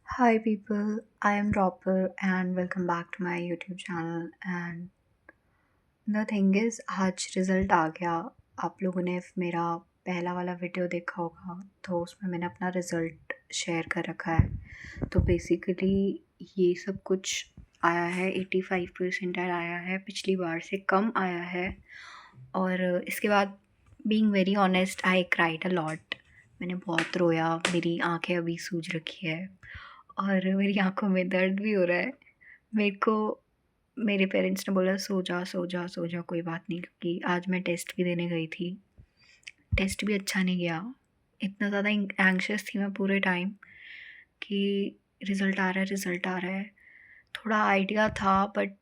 Hi people, I am Dropper and welcome back to my YouTube channel. And the thing is, आज result आ गया। आप लोगों ने मेरा पहला वाला वीडियो देखा होगा, तो उसमें मैंने अपना रिज़ल्ट शेयर कर रखा है। तो बेसिकली ये सब कुछ आया है, 85 परसेंटाइल आया है, पिछली बार से कम आया है। और इसके बाद being very honest I cried a lot. मैंने बहुत रोया, मेरी आंखें अभी सूज रखी है और मेरी आंखों में दर्द भी हो रहा है। मेरे को मेरे पेरेंट्स ने बोला सो जा सो जा सो जा, कोई बात नहीं, क्योंकि आज मैं टेस्ट भी देने गई थी। टेस्ट भी अच्छा नहीं गया। इतना ज़्यादा एंग्शियस थी मैं पूरे टाइम कि रिज़ल्ट आ रहा है, रिज़ल्ट आ रहा है। थोड़ा आइडिया था, बट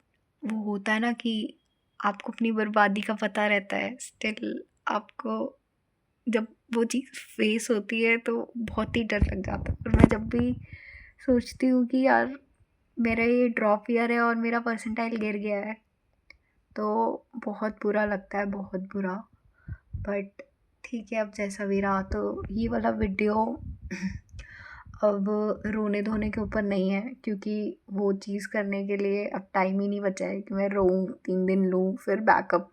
वो होता है ना कि आपको अपनी बर्बादी का पता रहता है, स्टिल आपको जब वो चीज़ फेस होती है तो बहुत ही डर लग जाता है। और मैं जब भी सोचती हूँ कि यार मेरा ये ड्रॉप ईयर है और मेरा परसेंटाइल गिर गया है, तो बहुत बुरा लगता है, बहुत बुरा। बट ठीक है, अब जैसा भी रहा। तो ये वाला वीडियो अब रोने धोने के ऊपर नहीं है, क्योंकि वो चीज़ करने के लिए अब टाइम ही नहीं बचा है कि मैं रोऊँ, 3 दिन लूँ, फिर बैकअप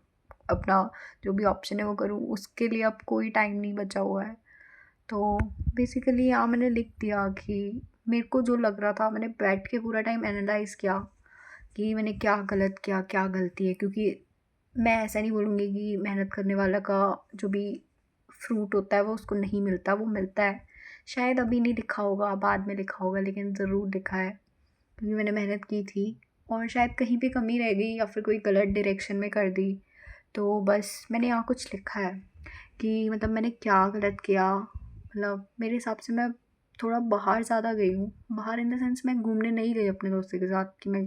अपना जो भी ऑप्शन है वो करूँ, उसके लिए अब कोई टाइम नहीं बचा हुआ है। तो बेसिकली यहाँ मैंने लिख दिया कि मेरे को जो लग रहा था, मैंने बैठ के पूरा टाइम एनालाइज़ किया कि मैंने क्या गलत किया, क्या गलती है। क्योंकि मैं ऐसा नहीं बोलूँगी कि मेहनत करने वाला का जो भी फ्रूट होता है वो उसको नहीं मिलता, वो मिलता है। शायद अभी नहीं लिखा होगा, बाद में लिखा होगा, लेकिन ज़रूर लिखा है, क्योंकि मैंने मेहनत की थी। और शायद कहीं पे कमी रह गई या फिर कोई गलत डायरेक्शन में कर दी। तो बस मैंने यहाँ कुछ लिखा है कि मतलब मैंने क्या गलत किया। मतलब मेरे हिसाब से मैं थोड़ा बाहर ज़्यादा गई हूँ। बाहर इन द सेंस मैं घूमने नहीं गई अपने दोस्तों के साथ कि मैं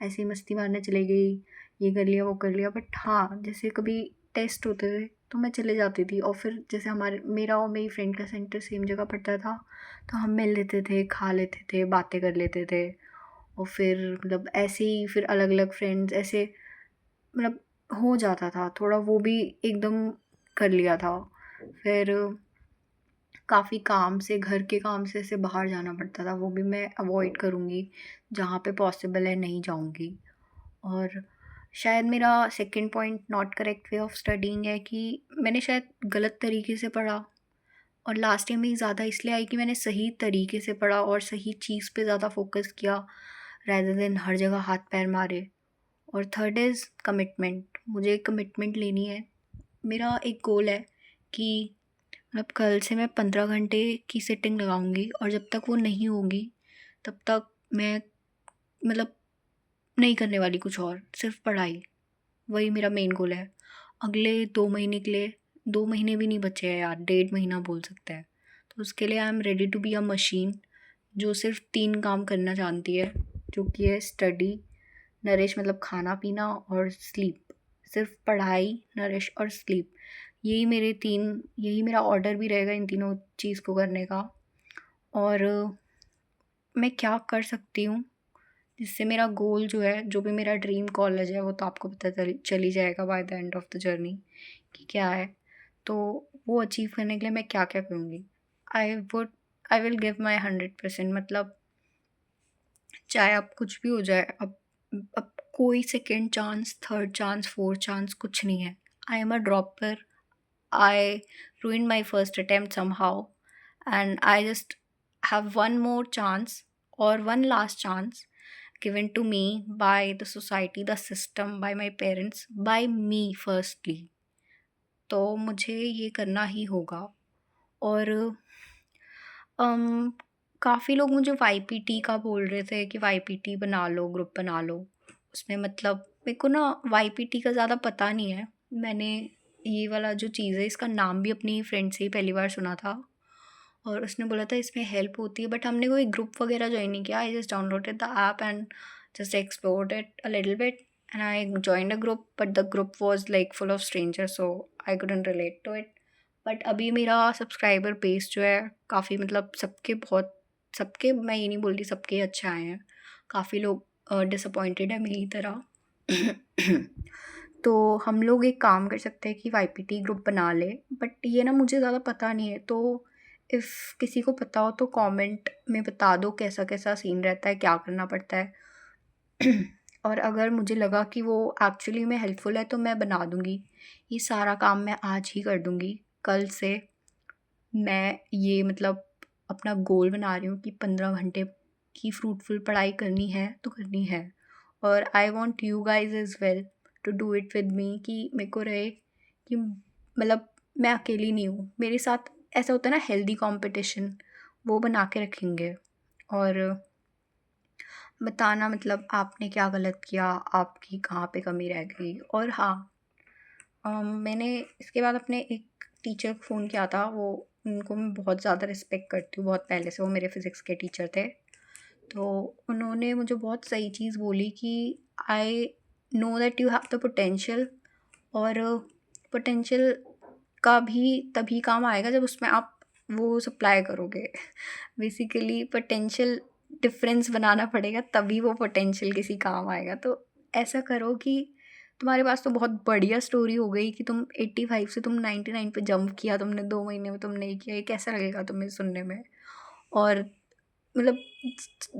ऐसे ही मस्ती मारने चली गई, ये कर लिया, वो कर लिया। बट हाँ, जैसे कभी टेस्ट होते थे तो मैं चले जाती थी। और फिर जैसे मेरा और मेरी फ्रेंड का सेंटर सेम जगह पड़ता था, तो हम मिल लेते थे, खा लेते थे, बातें कर लेते थे। और फिर मतलब ऐसे ही फिर अलग-अलग फ्रेंड्स ऐसे मतलब हो जाता था थोड़ा, वो भी एकदम कर लिया था। फिर काफ़ी काम से, घर के काम से ऐसे बाहर जाना पड़ता था, वो भी मैं अवॉइड करूँगी, जहाँ पे पॉसिबल है नहीं जाऊँगी। और शायद मेरा second point not correct way of studying है कि मैंने शायद गलत तरीके से पढ़ा। और लास्ट टाइम में ज़्यादा इसलिए आई कि मैंने सही तरीके से पढ़ा और सही चीज़ पे ज़्यादा फोकस किया, रेदर देन हर जगह हाथ पैर मारे। और थर्ड इज़ कमिटमेंट। मुझे कमिटमेंट लेनी है। मेरा एक गोल है कि मतलब कल से मैं 15 घंटे की सिटिंग लगाऊंगी, और जब तक वो नहीं होगी तब तक मैं मतलब नहीं करने वाली कुछ और, सिर्फ पढ़ाई। वही मेरा मेन गोल है। अगले 2 महीने के लिए, 2 महीने भी नहीं बचे हैं यार, 1.5 महीना बोल सकते हैं। तो उसके लिए I am ready to be a machine जो सिर्फ 3 काम करना जानती है, जो कि है स्टडी, नरिश मतलब खाना पीना, और स्लीप। सिर्फ पढ़ाई, नरिश और स्लीप। यही मेरा ऑर्डर भी रहेगा इन तीनों चीज़ को करने का। और मैं क्या कर सकती हूँ जिससे मेरा गोल जो है, जो भी मेरा ड्रीम कॉलेज है, वो तो आपको पता चल ही जाएगा by the end of the journey कि क्या है। तो वो अचीव करने के लिए मैं क्या क्या करूँगी। Would I will give my 100%। मतलब चाहे अब कुछ भी हो जाए, अब कोई second chance, third chance, fourth chance कुछ नहीं है। I am a dropper. I ruined my first attempt somehow, and I just have one more chance, or one last chance given to me by the society, the system, by my parents, by me firstly। तो मुझे ये करना ही होगा। और काफ़ी लोग मुझे वाईपीटी का बोल रहे थे कि वाईपीटी बना लो, ग्रुप बना लो। उसमें मतलब मेरे को ना वाईपीटी का ज़्यादा पता नहीं है। मैंने ये वाला जो चीज़ है, इसका नाम भी अपनी फ्रेंड से ही पहली बार सुना था, और उसने बोला था इसमें हेल्प होती है, बट हमने कोई ग्रुप वगैरह जॉइन नहीं किया। I just downloaded the app and just explored it a little bit, and I joined a group, but the group was like full of strangers, so I couldn't relate to it. But अभी मेरा subscriber base जो है काफ़ी, मतलब सबके, मैं ये नहीं बोल रही सबके अच्छे आए हैं। काफ़ी लोग डिसअपॉइंटेड है मेरी तरह। तो हम लोग एक काम कर सकते हैं कि वाईपीटी ग्रुप बना ले, बट ये ना मुझे ज़्यादा पता नहीं है। तो इफ़ किसी को पता हो तो कमेंट में बता दो कैसा कैसा सीन रहता है, क्या करना पड़ता है। और अगर मुझे लगा कि वो एक्चुअली में हेल्पफुल है तो मैं बना दूँगी। ये सारा काम मैं आज ही कर दूँगी। कल से मैं ये मतलब अपना गोल बना रही हूँ कि 15 घंटे की फ्रूटफुल पढ़ाई करनी है तो करनी है। और I want you guys as well to do it with me, कि मेरे को रहे कि मतलब मैं अकेली नहीं हूँ। मेरे साथ ऐसा होता है ना, हेल्दी कॉम्पिटिशन, वो बना के रखेंगे। और बताना मतलब आपने क्या गलत किया, आपकी कहाँ पे कमी रह गई। और हाँ, मैंने इसके बाद अपने एक टीचर को फ़ोन किया था। वो उनको मैं बहुत ज़्यादा रिस्पेक्ट करती हूँ बहुत पहले से, वो मेरे फ़िज़िक्स के टीचर थे। तो उन्होंने मुझे बहुत सही चीज़ बोली कि I know that you have the potential. और पोटेंशियल का भी तभी काम आएगा जब उसमें आप वो सप्लाई करोगे। बेसिकली पोटेंशियल डिफरेंस बनाना पड़ेगा, तभी वो पोटेंशियल किसी काम आएगा। तो ऐसा करो कि तुम्हारे पास तो बहुत बढ़िया स्टोरी हो गई कि तुम 85 से तुम 99 पे जंप किया, तुमने 2 महीने में तुम नहीं किया। ये कैसा लगेगा तुम्हें सुनने में? और मतलब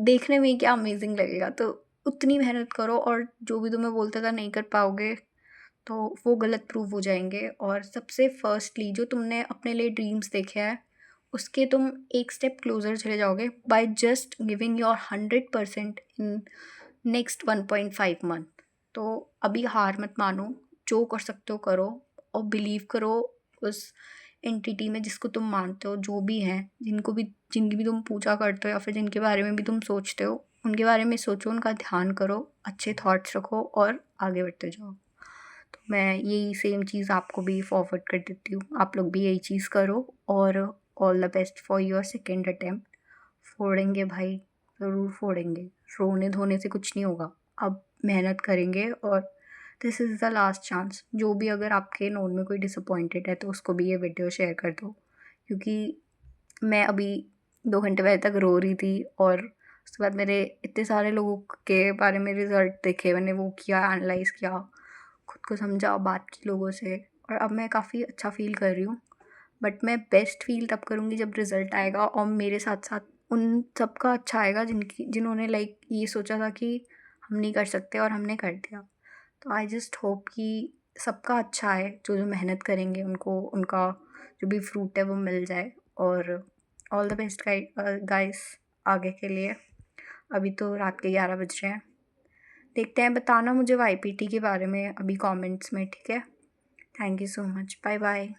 देखने में ही क्या अमेज़िंग लगेगा। तो उतनी मेहनत करो, और जो भी तुम्हें बोलता था नहीं कर पाओगे, तो वो गलत प्रूव हो जाएँगे। और सबसे फर्स्टली जो तुमने अपने लिए ड्रीम्स देखे हैं, उसके तुम एक स्टेप क्लोज़र चले जाओगे by just giving your 100% in next 1.5 month. तो अभी हार मत मानो, जो कर सकते हो करो, और बिलीव करो उस एंटिटी में जिसको तुम मानते हो, जो भी हैं, जिनकी भी तुम पूजा करते हो या फिर जिनके बारे में भी तुम सोचते हो, उनके बारे में सोचो, उनका ध्यान करो, अच्छे थॉट्स रखो और आगे बढ़ते जाओ। तो मैं यही सेम चीज़ आपको भी फॉरवर्ड कर देती हूँ। आप लोग भी यही चीज़ करो, और all the best for your second attempt. फोड़ेंगे भाई, ज़रूर फोड़ेंगे। रोने धोने से कुछ नहीं होगा। अब मेहनत करेंगे, और this is the last chance. जो भी अगर आपके नोन में कोई डिसअपॉइंटेड है तो उसको भी ये वीडियो शेयर कर दो, क्योंकि मैं अभी 2 घंटे पहले तक रो रही थी, और उसके बाद मेरे इतने सारे लोगों के बारे में रिज़ल्ट देखे, मैंने वो किया, एनालाइज़ किया, खुद को समझा, बात की लोगों से, और अब मैं काफ़ी अच्छा फ़ील कर रही हूँ। बट मैं बेस्ट फ़ील तब करूँगी जब रिज़ल्ट आएगा, और मेरे साथ-साथ उन सबका अच्छा आएगा जिन्होंने लाइक ये सोचा था कि हम नहीं कर सकते और हमने कर दिया। तो आई जस्ट होप कि सबका अच्छा आए, जो मेहनत करेंगे उनको उनका जो भी फ्रूट है वो मिल जाए। और ऑल द बेस्ट गाइस आगे के लिए। अभी तो रात के 11 बज रहे हैं। देखते हैं, बताना मुझे वाईपीटी के बारे में अभी कमेंट्स में, ठीक है? Thank you so much. Bye bye.